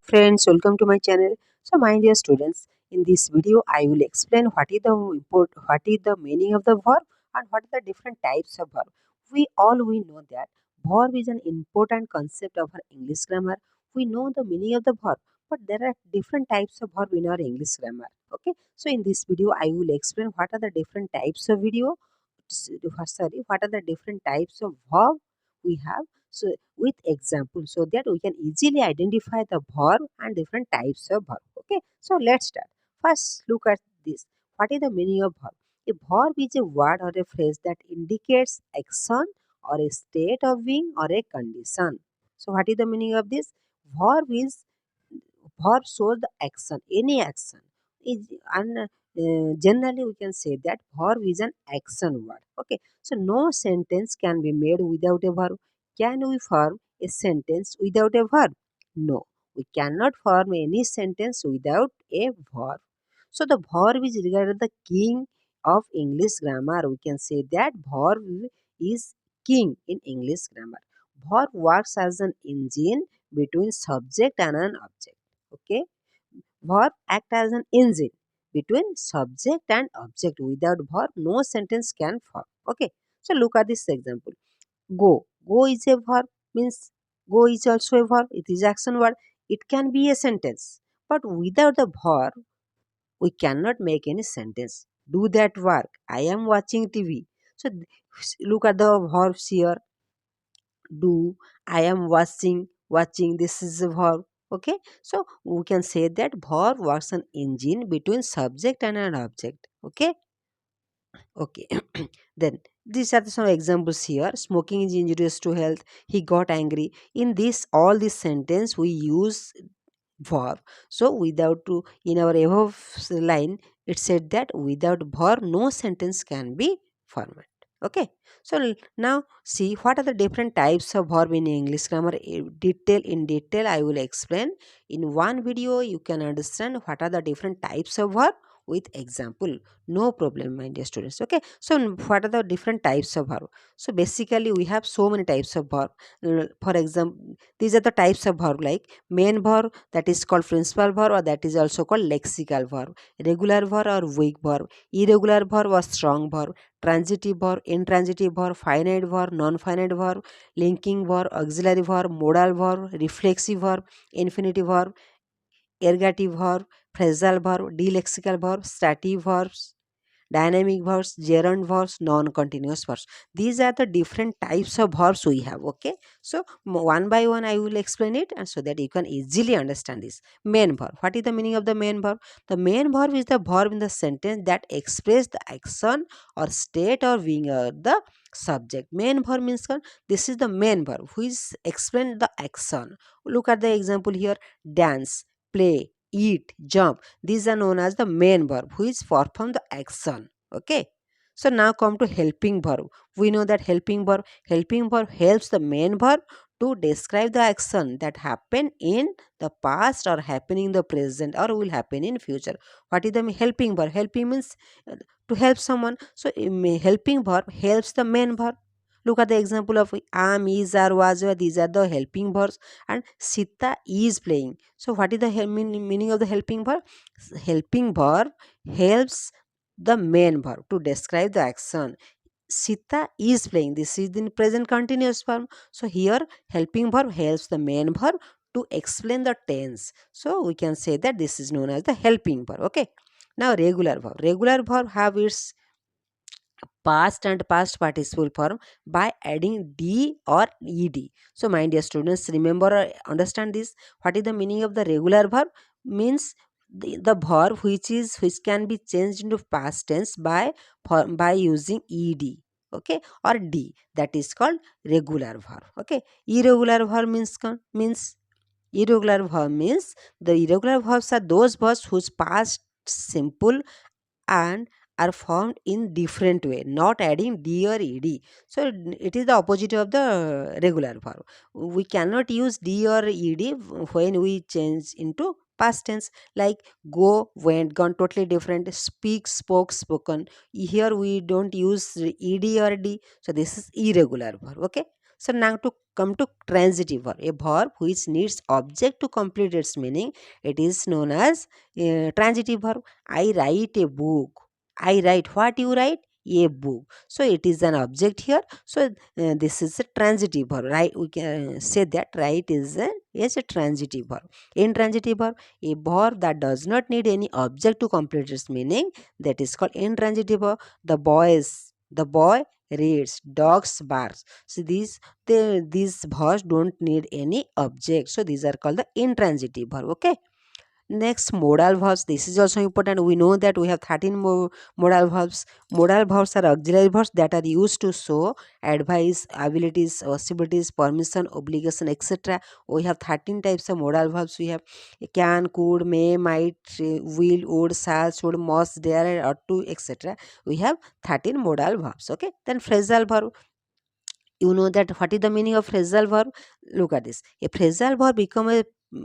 Friends, welcome to my channel. So, my dear students, in this video, I will explain what is the meaning of the verb and what are the different types of verb. We know that verb is an important concept of our English grammar. We know the meaning of the verb, but there are different types of verb in our English grammar. Okay, so in this video, I will explain what are the different types of what are the different types of verb we have. So with example so that we can easily identify the verb and different types of verb. Okay, so let's start. First, look at this. What is the meaning of verb? A verb is a word or a phrase that indicates action or a state of being or a condition. So what is the meaning of this? Verb is Verb shows the action, any action. Generally, we can say that verb is an action word. Okay, so no sentence can be made without a verb. Can we form a sentence without a verb? No, we cannot form any sentence without a verb. So the verb is regarded the king of English grammar. We can say that verb is king in English grammar. Verb works as an engine between subject and an object. Okay, verb act as an engine between subject and object. Without verb no sentence can form. Okay, so look at this example. Go is a verb, means go is also a verb, it is action word. It can be a sentence, but without the verb we cannot make any sentence. Do that work, I am watching TV. So look at the verbs here. Do, I am watching, this is a verb. Okay, so we can say that verb works an engine between subject and an object. Okay. Then these are some examples here. Smoking is injurious to health, he got angry. In this all this sentence we use verb. So without to in our above line it said that without verb no sentence can be formed. Okay, so now see what are the different types of verb in English grammar. In detail I will explain. In one video you can understand what are the different types of verb with example. No problem, my dear students. Okay, so what are the different types of verb? So basically we have so many types of verb. For example, these are the types of verb like main verb, that is called principal verb, or that is also called lexical verb. Regular verb or weak verb, irregular verb or strong verb, transitive verb, intransitive verb, finite verb, non-finite verb, linking verb, auxiliary verb, modal verb, reflexive verb, infinitive verb, ergative verb, phrasal verb, dilexical verb, stative verbs, dynamic verbs, gerund verbs, non-continuous verbs. These are the different types of verbs we have. Okay, so one by one I will explain it, and so that you can easily understand this. Main verb. What is the meaning of the main verb? The main verb is the verb in the sentence that express the action or state or being the subject. Main verb means this is the main verb which explain the action. Look at the example here: dance, play, eat, jump. These are known as the main verb which perform the action. Okay, so now come to helping verb. We know that helping verb helps the main verb to describe the action that happen in the past or happening in the present or will happen in future. What is the helping verb? Helping means to help someone. So helping verb helps the main verb. Look at the example of am, is, are, was, were. These are the helping verbs. And Sita is playing. So what is the meaning of the helping verb? Helping verb helps the main verb to describe the action. Sita is playing. This is in present continuous form. So here helping verb helps the main verb to explain the tense. So we can say that this is known as the helping verb. Okay. Now regular verb. Regular verb have its past and past participle form by adding d or ed. So my dear students, remember or understand this. What is the meaning of the regular verb? Means the verb which can be changed into past tense by using ed. Okay, or d, that is called regular verb. Okay, irregular verb means irregular verb means the irregular verbs are those verbs whose past simple and are formed in different way, not adding d or ed. So it is the opposite of the regular verb. We cannot use d or ed when we change into past tense, like go, went, gone, totally different. Speak, spoke, spoken. Here we don't use ed or d, so this is irregular verb. Okay, So now to come to transitive verb, a verb which needs object to complete its meaning, it is known as transitive verb. I write a book. I write, what you write? A book. So it is an object here. So this is a transitive verb, right? We can say that right is a transitive verb. Intransitive verb, a verb that does not need any object to complete its meaning, that is called intransitive verb. The boy reads, dogs barks. So these verbs don't need any object. So these are called the intransitive verb. Okay. Next, modal verbs. This is also important. We know that we have 13 modal verbs. Modal verbs are auxiliary verbs that are used to show advice, abilities, possibilities, permission, obligation, etc. We have 13 types of modal verbs. We have can, could, may, might, will, would, shall, should, must, dare, ought to, etc. We have 13 modal verbs. Okay. Then phrasal verb. You know that what is the meaning of phrasal verb? Look at this. A phrasal verb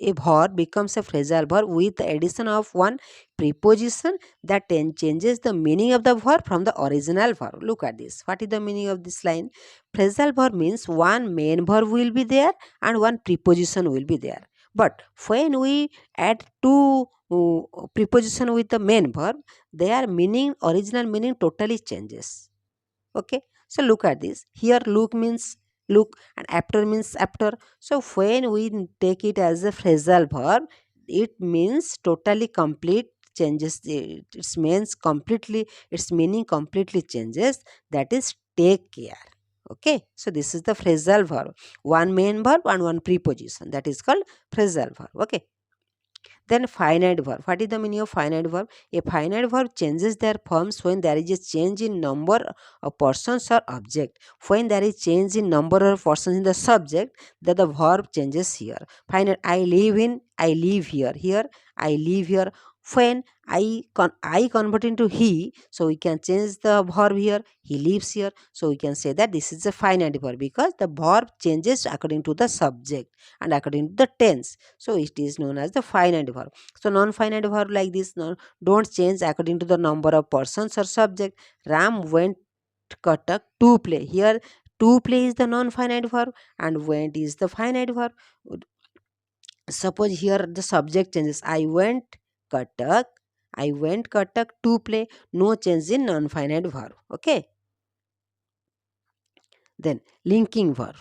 a verb becomes a phrasal verb with the addition of one preposition that changes the meaning of the verb from the original verb. Look at this. What is the meaning of this line? Phrasal verb means one main verb will be there and one preposition will be there. But when we add two preposition with the main verb, their meaning, original meaning totally changes. Okay, so look at this. Here look means look and after means after. So when we take it as a phrasal verb, it means totally complete changes. Its means completely, its meaning completely changes. That is take care. Okay, so this is the phrasal verb. One main verb and one preposition. That is called phrasal verb. Okay. Then finite verb. What is the meaning of finite verb? A finite verb changes their forms when there is a change in number of persons or object. When there is change in number of persons in the subject, that the verb changes here. Finite. I live here. Here, I live here. When I convert into he, so we can change the verb here. He lives here. So we can say that this is a finite verb because the verb changes according to the subject and according to the tense. So it is known as the finite verb. So non-finite verb like this don't change according to the number of persons or subject. Ram went Katak to play. Here to play is the non-finite verb and went is the finite verb. Suppose here the subject changes. Katak. I went Katak to play. No change in non-finite verb. Okay. Then linking verb.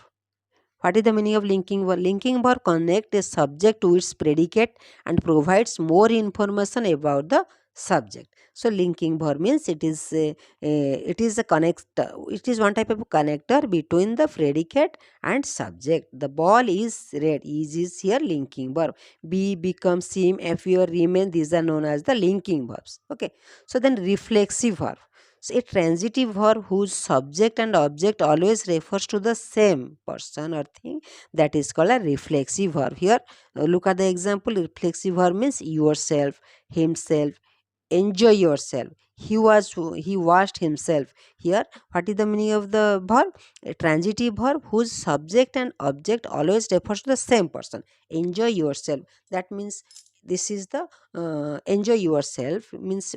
What is the meaning of linking verb? Linking verb connect a subject to its predicate and provides more information about the subject. So linking verb means it is a connector. It is one type of connector between the predicate and subject. The ball is red. Is here linking verb. Be, become, seem, appear, remain. These are known as the linking verbs. Okay. So then reflexive verb. So a transitive verb whose subject and object always refers to the same person or thing, that is called a reflexive verb. Here, look at the example. Reflexive verb means yourself, himself, enjoy yourself. He washed himself. Here, what is the meaning of the verb? A transitive verb whose subject and object always refers to the same person. Enjoy yourself. That means this is the enjoy yourself means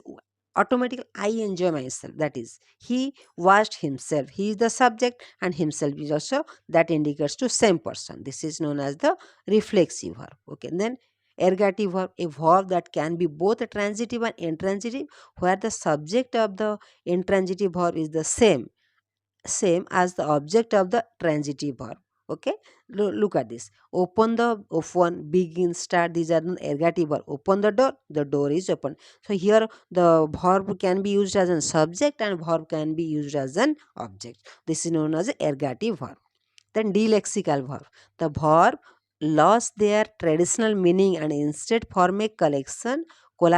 automatically I enjoy myself. That is, he washed himself. He is the subject and himself is also, that indicates to same person. This is known as the reflexive verb. Okay, and then ergative verb, a verb that can be both a transitive and intransitive, where the subject of the intransitive verb is the same as the object of the transitive verb. Okay, look at this. Open the open, begin, start. These are the ergative verb. Open the door is open. So here the verb can be used as a subject and verb can be used as an object. This is known as ergative verb. Then delexical verb. The verb lost their traditional meaning and instead form a collocation with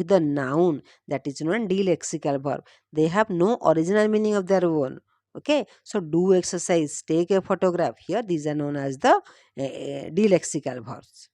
the noun, that is known delexical verb. They have no original meaning of their own. Okay, so do exercise, take a photograph. Here these are known as the delexical verbs.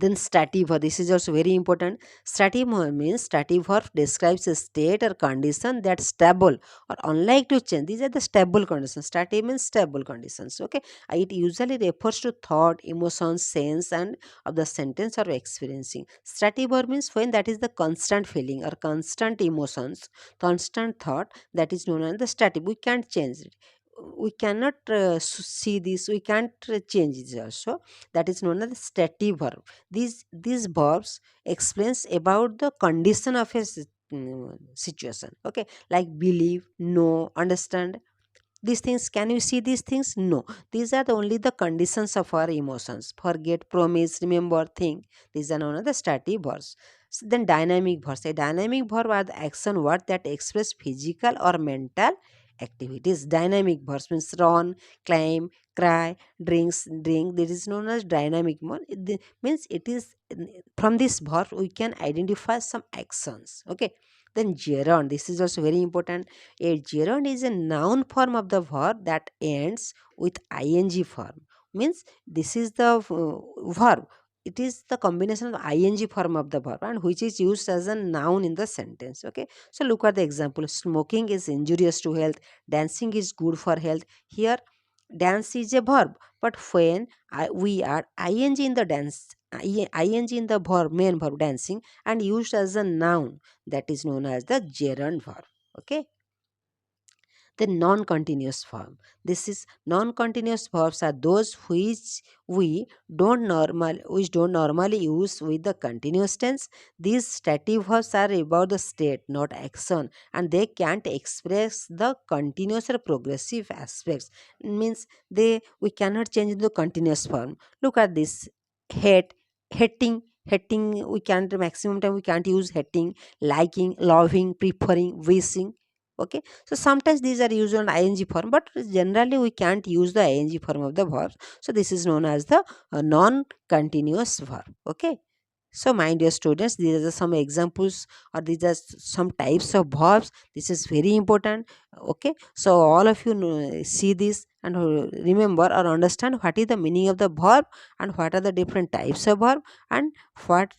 Then stative verb, this is also very important. Stative verb means stative verb describes a state or condition that's stable or unlike to change. These are the stable conditions. Stative means stable conditions. Okay, it usually refers to thought, emotions, sense, and of the sentence or experiencing. Stative verb means when that is the constant feeling or constant emotions, constant thought, that is known as the stative. We can't change it. We cannot see this. We can't change it also. That is known as the stative verb. These verbs explains about the condition of a situation. Okay, like believe, know, understand. These things, can you see these things? No, these are the only the conditions of our emotions. Forget, promise, remember, think. These are known as the stative verbs. Then dynamic verbs. A dynamic verb are the action word that express physical or mental activities. Dynamic verbs means run, climb, cry, drink. This is known as dynamic verb. Means it is from this verb we can identify some actions. Okay, then gerund, this is also very important. A gerund is a noun form of the verb that ends with ing form. Means this is the verb. It is the combination of ing form of the verb and which is used as a noun in the sentence. Okay. So look at the example. Smoking is injurious to health. Dancing is good for health. Here, dance is a verb, but when we add ing in the dance, ing in the verb, main verb dancing, and used as a noun, that is known as the gerund verb. Okay. The non-continuous form, this is non-continuous verbs are those which don't normally use with the continuous tense. These stative verbs are about the state, not action, and they can't express the continuous or progressive aspects. Means we cannot change into continuous form. Look at this. Hate, hating, we can't, maximum time we can't use hating. Liking, loving, preferring, wishing. Okay, so sometimes these are used on ing form, but generally we can't use the ing form of the verbs. So this is known as the non-continuous verb. Okay. So, my dear students, these are some examples or these are some types of verbs. This is very important. Okay. So, all of you know, see this and remember or understand what is the meaning of the verb and what are the different types of verb and what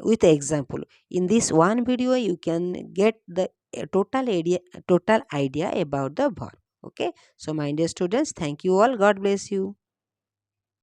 with example. In this one video, you can get the total idea about the verb. Okay. So, my dear students, thank you all. God bless you.